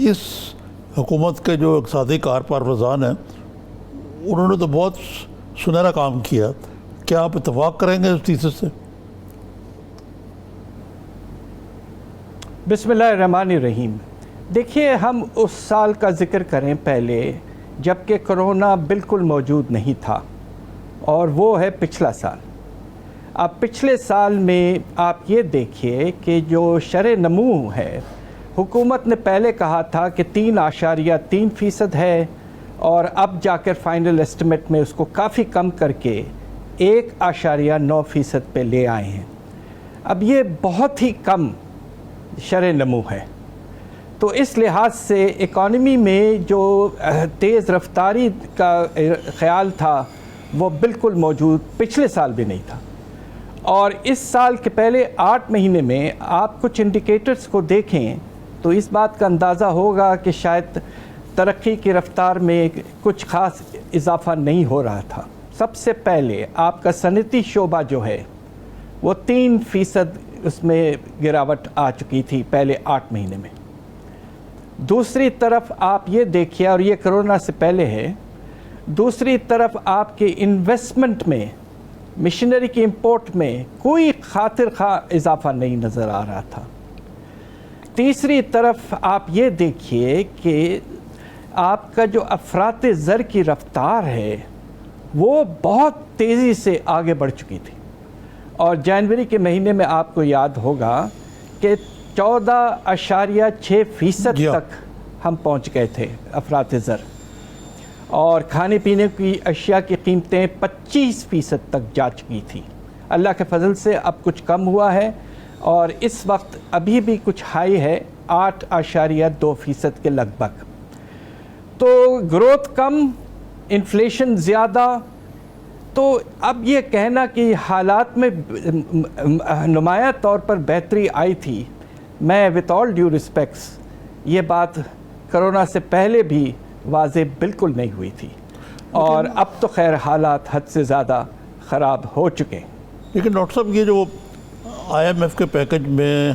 اس حکومت کے جو اقتصادی کارپروزان ہیں انہوں نے تو بہت سنہرا کام کیا. کیا آپ اتفاق کریں گے اس تھیسس سے؟ بسم اللہ الرحمن الرحیم. دیکھیے، ہم اس سال کا ذکر کریں پہلے جب کہ کرونا بالکل موجود نہیں تھا، اور وہ ہے پچھلا سال. اب پچھلے سال میں آپ یہ دیکھیے کہ جو شرح نمو ہے، حکومت نے پہلے کہا تھا کہ 3.3% ہے، اور اب جا کر فائنل اسٹیمیٹ میں اس کو کافی کم کر کے 1.9% پہ لے آئے ہیں. اب یہ بہت ہی کم شرح نمو ہے. تو اس لحاظ سے اکانومی میں جو تیز رفتاری کا خیال تھا وہ بالکل موجود پچھلے سال بھی نہیں تھا. اور اس سال کے پہلے 8 مہینے میں آپ کچھ انڈیکیٹرز کو دیکھیں تو اس بات کا اندازہ ہوگا کہ شاید ترقی کی رفتار میں کچھ خاص اضافہ نہیں ہو رہا تھا. سب سے پہلے آپ کا صنعتی شعبہ جو ہے وہ 3% اس میں گراوٹ آ چکی تھی پہلے 8 مہینے میں. دوسری طرف آپ یہ دیکھیے، اور یہ کرونا سے پہلے ہے، دوسری طرف آپ کے انویسٹمنٹ میں، مشینری کی امپورٹ میں کوئی خاطر خواہ اضافہ نہیں نظر آ رہا تھا. تیسری طرف آپ یہ دیکھیے کہ آپ کا جو افراط زر کی رفتار ہے وہ بہت تیزی سے آگے بڑھ چکی تھی. اور جنوری کے مہینے میں آپ کو یاد ہوگا کہ 14.6% تک ہم پہنچ گئے تھے افراط زر، اور کھانے پینے کی اشیاء کی قیمتیں 25% تک جا چکی تھی. اللہ کے فضل سے اب کچھ کم ہوا ہے، اور اس وقت ابھی بھی کچھ ہائی ہے 8.2% کے لگ بھگ. تو گروتھ کم، انفلیشن زیادہ. تو اب یہ کہنا کہ حالات میں نمایاں طور پر بہتری آئی تھی، میں وتھ آل ڈیو ریسپیکٹس یہ بات کرونا سے پہلے بھی واضح بالکل نہیں ہوئی تھی، اور اب تو خیر حالات حد سے زیادہ خراب ہو چکے. لیکن ڈاکٹر صاحب، یہ جو IMF کے پیکج میں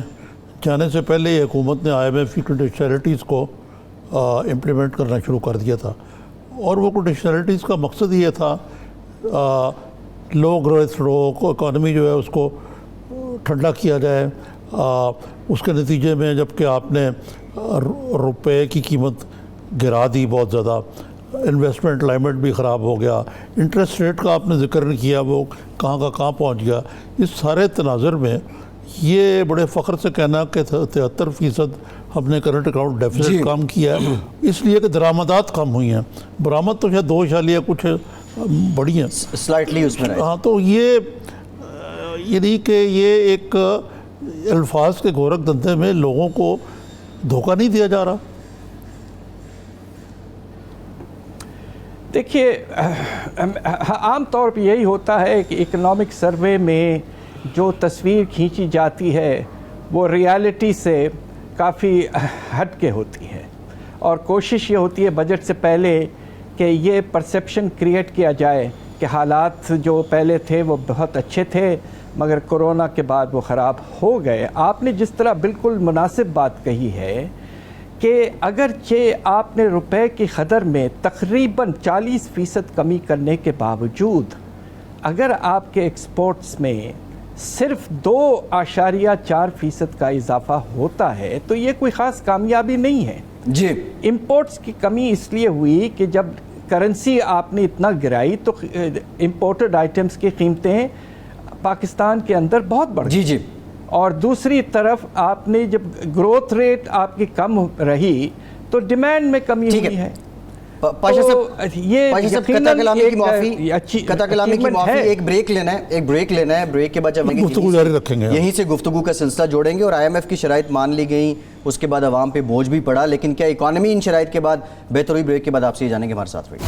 جانے سے پہلے یہ حکومت نے IMF کی کنڈیشنلٹیز کو امپلیمنٹ کرنا شروع کر دیا تھا، اور وہ کنڈیشنلٹیز کا مقصد یہ تھا لو گروتھ کو اکانومی جو ہے اس کو ٹھنڈا کیا جائے. اس کے نتیجے میں جب کہ آپ نے روپے کی قیمت گرا دی بہت زیادہ، انویسٹمنٹ کلائمیٹ بھی خراب ہو گیا، انٹرسٹ ریٹ کا آپ نے ذکر نہیں کیا، وہ کہاں کا کہاں پہنچ گیا. اس سارے تناظر میں یہ بڑے فخر سے کہنا کہ 73% ہم نے کرنٹ اکاؤنٹ ڈیفیسٹ کام کیا ہے، اس لیے کہ درآمدات کم ہوئی ہیں. برآمد تو شاید 2 کچھ بڑی ہیں سلائٹلی اس میں. ہاں، تو یہ یعنی کہ یہ ایک الفاظ کے گورکھ دھندے میں لوگوں کو دھوکہ نہیں دیا جا رہا. دیکھیے، عام طور پہ یہی ہوتا ہے کہ اکنامک سروے میں جو تصویر کھینچی جاتی ہے وہ ریالٹی سے کافی ہٹ کے ہوتی ہے، اور کوشش یہ ہوتی ہے بجٹ سے پہلے کہ یہ پرسیپشن کریٹ کیا جائے کہ حالات جو پہلے تھے وہ بہت اچھے تھے مگر کرونا کے بعد وہ خراب ہو گئے. آپ نے جس طرح بالکل مناسب بات کہی ہے کہ اگرچہ آپ نے روپے کی قدر میں تقریباً 40% کمی کرنے کے باوجود اگر آپ کے ایکسپورٹس میں صرف 2.4% کا اضافہ ہوتا ہے تو یہ کوئی خاص کامیابی نہیں ہے. جی، امپورٹس کی کمی اس لیے ہوئی کہ جب کرنسی آپ نے اتنا گرائی تو امپورٹڈ آئٹمس کی قیمتیں پاکستان کے اندر بہت بڑھ گئی. جی، اور دوسری طرف آپ نے جب گروتھ ریٹ آپ کی کم رہی تو ڈیمانڈ میں کمی ہوئی ہے. پاشا صاحب قطع کلامی کی معافی، ایک بریک لینا ہے، بریک کے بعد جب گفتگو جاری رکھیں گے، یہیں سے گفتگو کا سلسلہ جوڑیں گے. اور IMF کی شرائط مان لی گئیں، اس کے بعد عوام پہ بوجھ بھی پڑا، لیکن کیا اکانومی ان شرائط کے بعد بہتر ہوئی؟ بریک کے بعد آپ سے یہ جانیں گے، ہمارے ساتھ رہیے.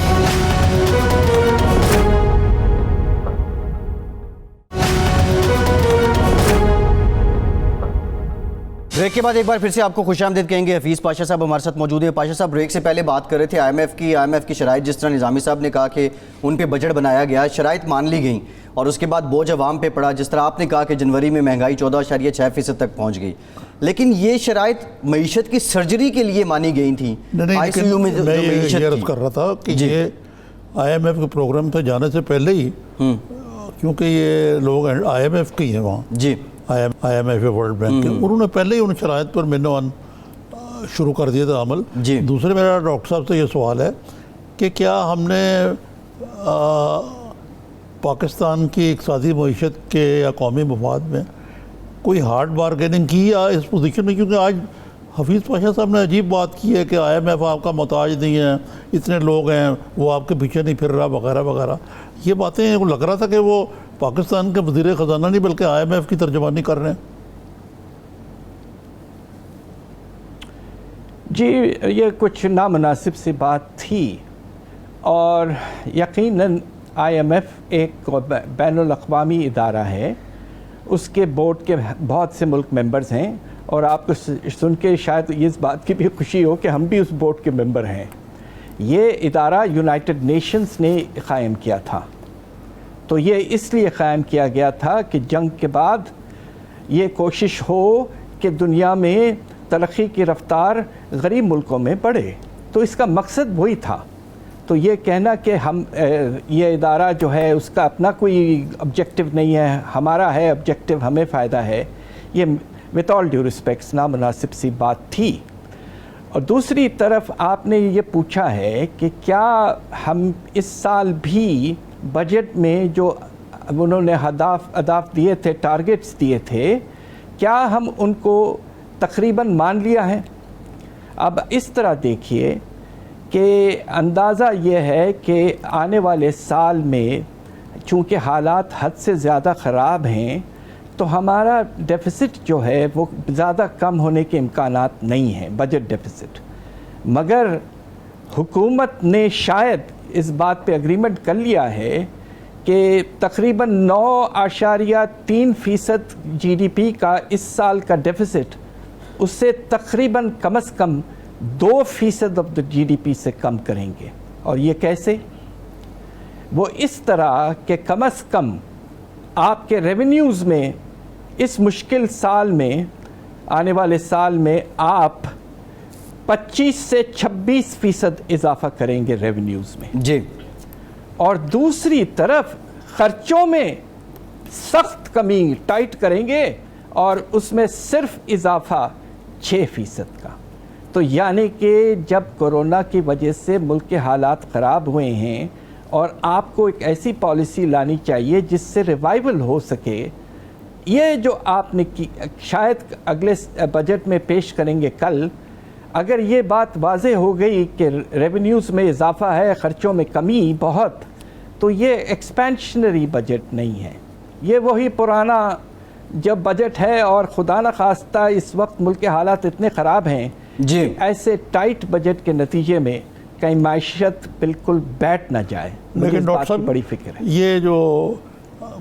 بریک کے بعد ایک بار پھر سے آپ کو خوش آمدید کہیں گے. حفیظ پاشا صاحب ہمارے ساتھ موجود ہیں. پاشا صاحب، بریک سے پہلے بات کر رہے تھے IMF کی شرائط، جس طرح نظامی صاحب نے کہا کہ ان پہ بجٹ بنایا گیا، شرائط مان لی گئیں، اور اس کے بعد بوجھ عوام پہ پڑا. جس طرح آپ نے کہا کہ جنوری میں مہنگائی 14.6% تک پہنچ گئی, لیکن یہ شرائط معیشت کی سرجری کے لیے مانی گئی تھیں. آئی سی یو میں جو میں معیشت یہ عرض تھی. کر رہا تھا کہ یہ آئی ایم ایف کے پروگرام پہ جانے سے پہلے ہی, کیونکہ یہ لوگ آئی ایم ایف کے ہی ہیں وہاں, جی I M F world bank کے, انہوں نے پہلے ہی ان شرائط پر مینوان شروع کر دیا تھا عمل. جی. دوسرے میرا ڈاکٹر صاحب سے یہ سوال ہے کہ کیا ہم نے پاکستان کی اقتصادی معیشت کے یا قومی مفاد میں کوئی ہارڈ بارگیننگ کی یا اس پوزیشن میں, کیونکہ آج حفیظ پاشا صاحب نے عجیب بات کی ہے کہ آئی ایم ایف آپ کا محتاج نہیں ہے, اتنے لوگ ہیں, وہ آپ کے پیچھے نہیں پھر رہا وغیرہ وغیرہ. یہ باتیں لگ رہا تھا کہ وہ پاکستان کے وزیر خزانہ نہیں بلکہ آئی ایم ایف کی ترجمانی کر رہے ہیں. جی یہ کچھ نامناسب سی بات تھی, اور یقیناً آئی ایم ایف ایک بین الاقوامی ادارہ ہے, اس کے بورڈ کے بہت سے ملک ممبرز ہیں, اور آپ کو سن کے شاید اس بات کی بھی خوشی ہو کہ ہم بھی اس بورڈ کے ممبر ہیں. یہ ادارہ یونائٹڈ نیشنز نے قائم کیا تھا, تو یہ اس لیے قائم کیا گیا تھا کہ جنگ کے بعد یہ کوشش ہو کہ دنیا میں ترقی کی رفتار غریب ملکوں میں بڑھے, تو اس کا مقصد وہی تھا. تو یہ کہنا کہ ہم یہ ادارہ جو ہے اس کا اپنا کوئی آبجیکٹو نہیں ہے, ہمارا ہے آبجیکٹو, ہمیں فائدہ ہے, یہ وتھ آل ڈیو ریسپیکٹس نامناسب سی بات تھی. اور دوسری طرف آپ نے یہ پوچھا ہے کہ کیا ہم اس سال بھی بجٹ میں جو انہوں نے اہداف دیے تھے, ٹارگٹس دیے تھے, کیا ہم ان کو تقریباً مان لیا ہے؟ اب اس طرح دیکھیے کہ اندازہ یہ ہے کہ آنے والے سال میں چونکہ حالات حد سے زیادہ خراب ہیں, تو ہمارا ڈیفیسٹ جو ہے وہ زیادہ کم ہونے کے امکانات نہیں ہیں, بجٹ ڈیفیسٹ. مگر حکومت نے شاید اس بات پہ اگریمنٹ کر لیا ہے کہ تقریباً 9.3% جی ڈی پی کا اس سال کا ڈیفیسٹ, اس سے تقریباً کم از کم 2% of the G D P سے کم کریں گے. اور یہ کیسے؟ وہ اس طرح کہ کم از کم آپ کے ریونیوز میں اس مشکل سال میں, آنے والے سال میں آپ 25 سے 26% اضافہ کریں گے ریونیوز میں. جی. اور دوسری طرف خرچوں میں سخت کمی ٹائٹ کریں گے, اور اس میں صرف اضافہ 6% کا. تو یعنی کہ جب کورونا کی وجہ سے ملک کے حالات خراب ہوئے ہیں, اور آپ کو ایک ایسی پالیسی لانی چاہیے جس سے ریوائول ہو سکے, یہ جو آپ نے کی شاید اگلے بجٹ میں پیش کریں گے کل, اگر یہ بات واضح ہو گئی کہ ریونیوز میں اضافہ ہے, خرچوں میں کمی بہت, تو یہ ایکسپینشنری بجٹ نہیں ہے, یہ وہی پرانا جب بجٹ ہے. اور خدا نخواستہ اس وقت ملک کے حالات اتنے خراب ہیں, جی, ایسے ٹائٹ بجٹ کے نتیجے میں کہیں معیشت بالکل بیٹھ نہ جائے. لیکن ڈاکٹر صاحب بڑی فکر ہے یہ جو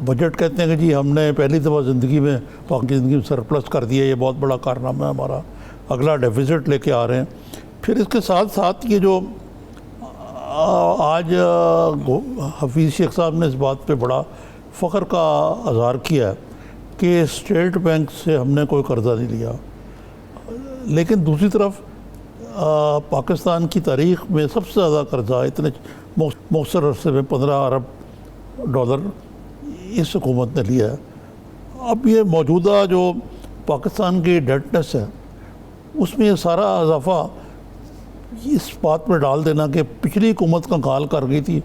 بجٹ کہتے ہیں کہ جی ہم نے پہلی دفعہ زندگی میں پاک زندگی میں سرپلس کر دیا, یہ بہت بڑا کارنامہ ہے ہمارا, اگلا ڈیفیسٹ لے کے آ رہے ہیں. پھر اس کے ساتھ ساتھ یہ جو آج حفیظ شیخ صاحب نے اس بات پہ بڑا فخر کا اظہار کیا ہے کہ اسٹیٹ بینک سے ہم نے کوئی قرضہ نہیں لیا, لیکن دوسری طرف پاکستان کی تاریخ میں سب سے زیادہ قرضہ اتنے مختصر عرصے میں $15 ارب اس حکومت نے لیا ہے. اب یہ موجودہ جو پاکستان کی ڈیٹنس ہے اس میں یہ سارا اضافہ اس بات میں ڈال دینا کہ پچھلی حکومت کا کال کر گئی تھی,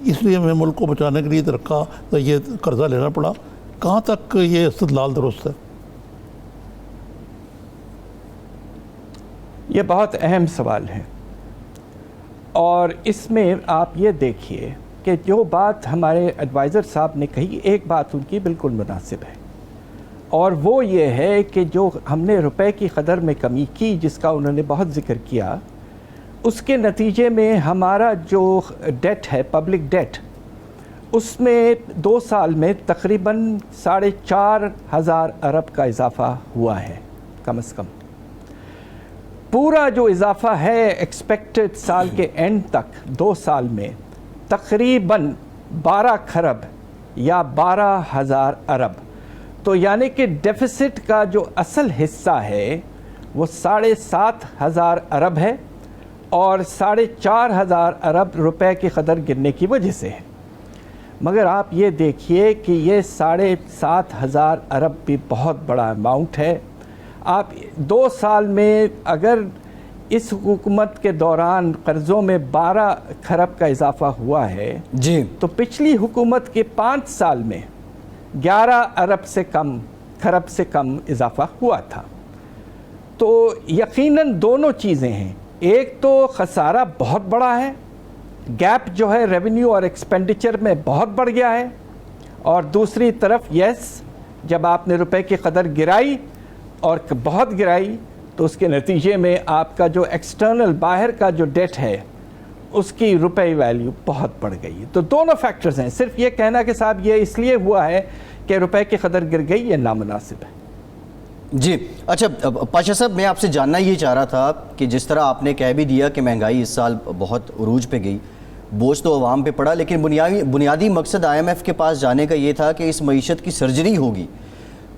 اس لیے ہمیں ملک کو بچانے کے لیے رکھا تو یہ قرضہ لینا پڑا. کہاں تک یہ استدلال درست ہے؟ یہ بہت اہم سوال ہے, اور اس میں آپ یہ دیکھیے کہ جو بات ہمارے ایڈوائزر صاحب نے کہی, ایک بات ان کی بالکل مناسب ہے, اور وہ یہ ہے کہ جو ہم نے روپے کی قدر میں کمی کی جس کا انہوں نے بہت ذکر کیا, اس کے نتیجے میں ہمارا جو ڈیٹ ہے, پبلک ڈیٹ, اس میں 2 سال میں تقریباً 4,500 ارب کا اضافہ ہوا ہے کم از کم. پورا جو اضافہ ہے ایکسپیکٹڈ سال کے اینڈ تک 2 سال میں تقریباً 12 کھرب یا 12,000 ارب. تو یعنی کہ ڈیفیسٹ کا جو اصل حصہ ہے وہ 7,500 ارب ہے اور 4,500 ارب روپے کی قدر گرنے کی وجہ سے ہے. مگر آپ یہ دیکھیے کہ یہ 7,500 ارب بھی بہت بڑا اماؤنٹ ہے. آپ 2 سال میں اگر اس حکومت کے دوران قرضوں میں 12 کھرب کا اضافہ ہوا ہے جی تو پچھلی حکومت کے 5 سال میں 11 ارب سے کم کھرب سے کم اضافہ ہوا تھا. تو یقیناً دونوں چیزیں ہیں. ایک تو خسارہ بہت بڑا ہے، گیپ جو ہے ریونیو اور ایکسپینڈیچر میں بہت بڑھ گیا ہے، اور دوسری طرف جب آپ نے روپے کی قدر گرائی اور بہت گرائی تو اس کے نتیجے میں آپ کا جو ایکسٹرنل باہر کا جو ڈیٹ ہے اس کی روپے ویلیو بہت بڑھ گئی ہے. تو دونوں فیکٹرز ہیں. صرف یہ کہنا کہ صاحب یہ اس لیے ہوا ہے کہ روپے کی قدر گر گئی، یہ نامناسب ہے. جی اچھا پاشا صاحب، میں آپ سے جاننا یہ چاہ رہا تھا کہ جس طرح آپ نے کہہ بھی دیا کہ مہنگائی اس سال بہت عروج پہ گئی، بوجھ تو عوام پہ پڑا، لیکن بنیادی مقصد IMF کے پاس جانے کا یہ تھا کہ اس معیشت کی سرجری ہوگی.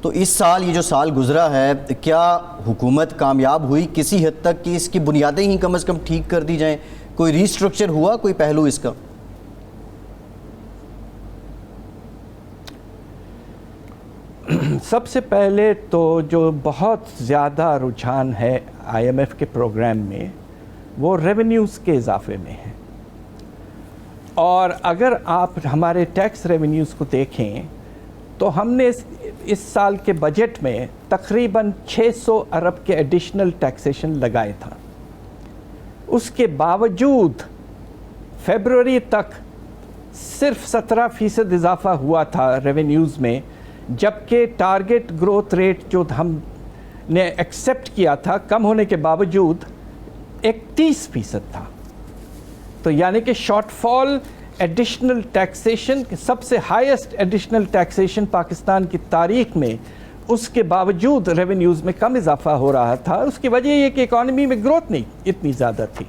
تو اس سال یہ جو سال گزرا ہے، کیا حکومت کامیاب ہوئی کسی حد تک کہ اس کی بنیادیں ہی کم از کم ٹھیک کر دی جائیں؟ کوئی ریسٹرکچر ہوا، کوئی پہلو اس کا؟ سب سے پہلے تو جو بہت زیادہ رجحان ہے IMF کے پروگرام میں وہ ریونیوز کے اضافے میں ہے. اور اگر آپ ہمارے ٹیکس ریونیوز کو دیکھیں تو ہم نے اس سال کے بجٹ میں تقریباً 600 ارب کے ایڈیشنل ٹیکسیشن لگائے تھا. اس کے باوجود فیبروری تک صرف 17% اضافہ ہوا تھا ریونیوز میں، جبکہ ٹارگٹ گروتھ ریٹ جو ہم نے ایکسیپٹ کیا تھا کم ہونے کے باوجود 31% تھا. تو یعنی کہ شارٹ فال ایڈیشنل ٹیکسیشن، سب سے ہائیسٹ ایڈیشنل ٹیکسیشن پاکستان کی تاریخ میں، اس کے باوجود ریونیوز میں کم اضافہ ہو رہا تھا. اس کی وجہ یہ کہ اکانومی میں گروتھ نہیں اتنی زیادہ تھی.